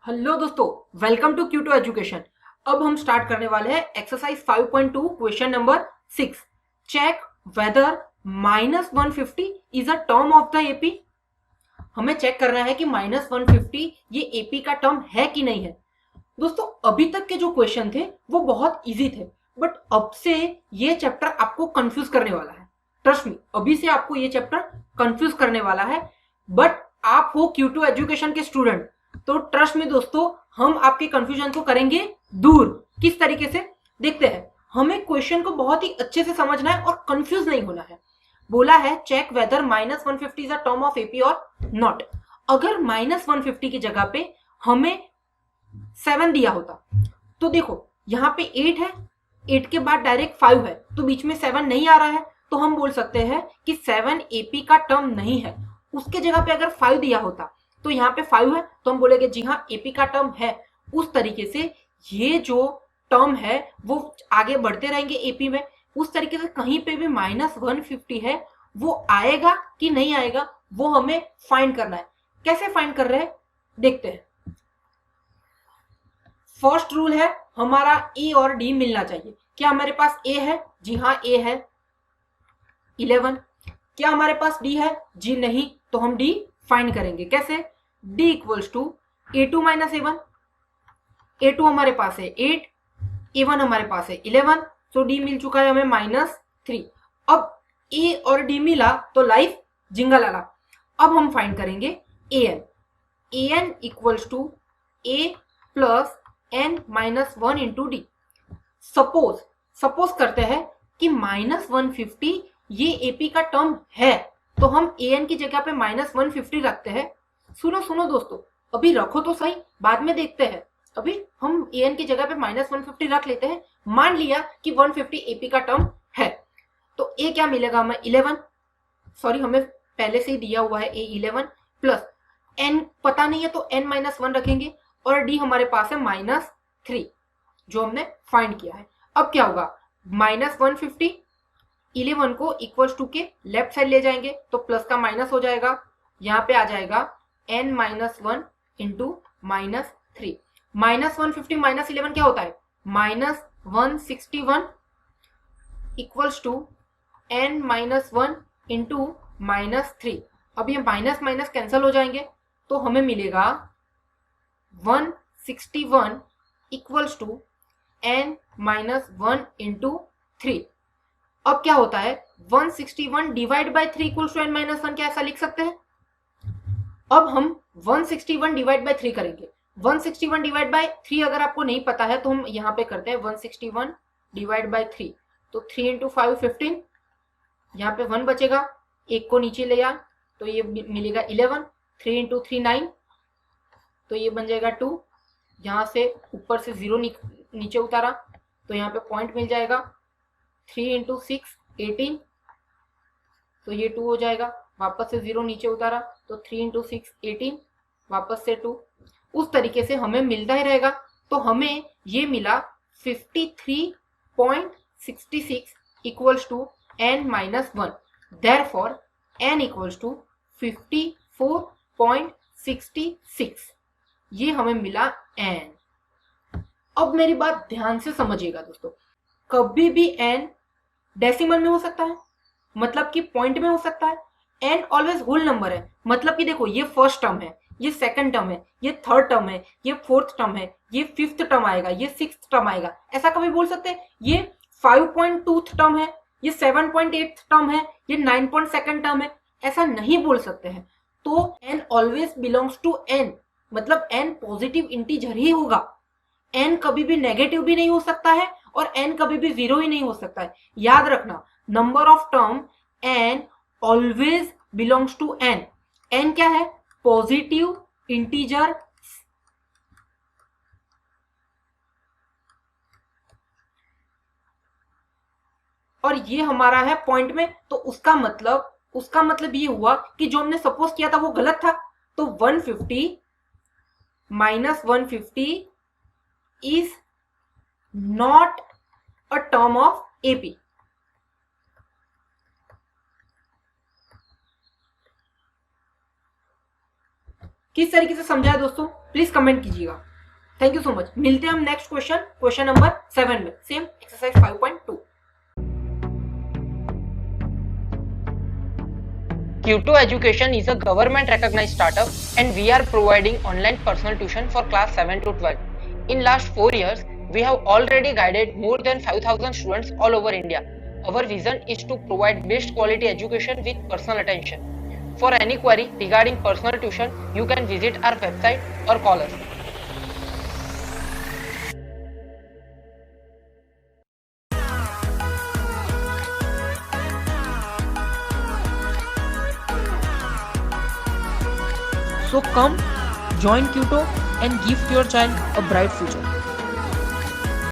Hello दोस्तों, welcome to Q2 education. अब हम स्टार्ट करने वाले हैं exercise 5.2 question number 6। Check whether -150 is a term of the AP. हमें चेक करना है कि -150 ये एपी का टर्म है कि नहीं है। दोस्तों, अभी तक के जो क्वेश्चन थे वो बहुत इजी थे, बट अब से ये चैप्टर आपको कंफ्यूज करने वाला है। ट्रस्ट मी, अभी से आपको ये चैप्टर कंफ्यूज करने वाला है। बट आप हो Q2 एजुकेशन के स्टूडेंट, तो ट्रस्ट में दोस्तों, हम आपके कंफ्यूजन को करेंगे दूर। किस तरीके से, देखते हैं। हमें क्वेश्चन को बहुत ही अच्छे से समझना है और कंफ्यूज नहीं होना है। बोला है check whether -150 is a term of AP और नॉट। अगर -150 की जगह पे हमें 7 दिया होता, तो देखो यहाँ पे 8 है, 8 के बाद डायरेक्ट 5 है, तो बीच में 7 नहीं आ रहा है, तो हम बोल सकते हैं कि 7 एपी का टर्म नहीं है। उसके जगह पे अगर 5 दिया होता, तो यहाँ पे 5 है, तो हम बोलेंगे जी हाँ एपी का टर्म है। उस तरीके से ये जो टर्म है वो आगे बढ़ते रहेंगे एपी में। उस तरीके से कहीं पे भी -150 है, वो आएगा कि नहीं आएगा वो हमें फाइंड करना है। कैसे फाइंड कर रहे हैं, देखते हैं। फर्स्ट रूल है हमारा ए और डी मिलना चाहिए। क्या हमारे पास ए है? जी हाँ ए है, 11। क्या हमारे पास डी है? जी नहीं, तो हम डी फाइंड करेंगे। कैसे? D equals to A2 minus A1। A2 हमारे पास है 8, A1 हमारे पास है 11, तो डी मिल चुका है हमें -3। अब ए और डी मिला तो लाइफ जिंगा लाला। अब हम फाइंड करेंगे an। an equals to a plus n minus 1 into D. Suppose करते हैं कि -150 ये एपी का टर्म है, तो हम an की जगह पे -150 रखते हैं। सुनो दोस्तों, अभी रखो तो सही, बाद में देखते हैं। अभी हम an की जगह पे -150 रख लेते हैं। मान लिया कि 150 एपी का टर्म है, तो a क्या मिलेगा हमें? 11। सॉरी, हमें पहले से ही दिया हुआ है a 11 प्लस n पता नहीं है, तो n माइनस 1 रखेंगे, और d हमारे पास है -3 जो हमने फाइंड किया है। अब क्या होगा? -150 11 को इक्वल्स टू के लेफ्ट साइड ले जाएंगे, तो प्लस का माइनस हो जाएगा, यहाँ पे आ जाएगा n माइनस 1 इंटू -3। -150 माइनस 11 क्या होता है? -161 equals to n minus 1 into -3। अब ये माइनस माइनस कैंसिल हो जाएंगे, तो हमें मिलेगा 161 equals to n minus 1 into 3। अब क्या होता है? 161 divide by 3 equals to n minus 1। क्या ऐसा लिख सकते हैं? अब हम 161 डिवाइड बाई 3 करेंगे। 161 डिवाइड बाई 3 अगर आपको नहीं पता है, तो हम यहाँ पे करते हैं 161 डिवाइड बाई 3, तो 3 इंटू 5 15, यहाँ पे 1 बचेगा, एक को नीचे ले आ, तो ये मिलेगा 11। 3 इंटू 3 9, तो ये बन जाएगा 2। यहाँ से ऊपर से 0 नीचे उतारा, तो यहाँ पे पॉइंट मिल जाएगा। 3 इंटू 6 18, तो ये 2 हो जाएगा। वापस से 0 नीचे उतारा, तो 3 इंटू 6 18, वापस से 2। उस तरीके से हमें मिलता ही रहेगा। तो हमें ये मिला 53.66 equals to n minus 1। Therefore n equals to 54.66। ये हमें मिला n। अब मेरी बात ध्यान से समझिएगा दोस्तों, कभी भी n डेसिमल में हो सकता है, मतलब कि पॉइंट में हो सकता है। n ऑलवेज होल नंबर है, मतलब कि देखो ये फर्स्ट टर्म है, ये सेकंड टर्म है, ये थर्ड टर्म है, ये फोर्थ टर्म है, ये फिफ्थ टर्म आएगा, ये सिक्स्थ टर्म आएगा। ऐसा कभी बोल सकते हैं ये 5.2 टर्म है, ये 7.8 टर्म है, ये 9.2 टर्म है? ऐसा नहीं बोल सकते हैं। तो n always belongs to n, मतलब n पॉजिटिव इंटीजर ही होगा। n कभी भी नेगेटिव भी नहीं हो सकता है, और n कभी भी 0 ही नहीं हो सकता है। याद रखना, number of term n always belongs to n। n क्या है? Positive integer. और ये हमारा है पॉइंट में, तो उसका मतलब ये हुआ कि जो हमने सपोज किया था वो गलत था। तो 150 minus 150 is not a term of AP. किस तरीके से समझाया दोस्तों, प्लीज कमेंट कीजिएगा। Thank you so much. मिलते हैं हम नेक्स्ट क्वेश्चन नंबर 7 में, same exercise 5.2। Q2 Education is a government recognized startup and we are providing online personal tuition for class 7 to 12. In last 4 years, we have already guided more than 5,000 students all over India. Our vision is to provide best quality education with personal attention. For any query regarding personal tuition, you can visit our website or call us. So come, join Q2 and give your child a bright future.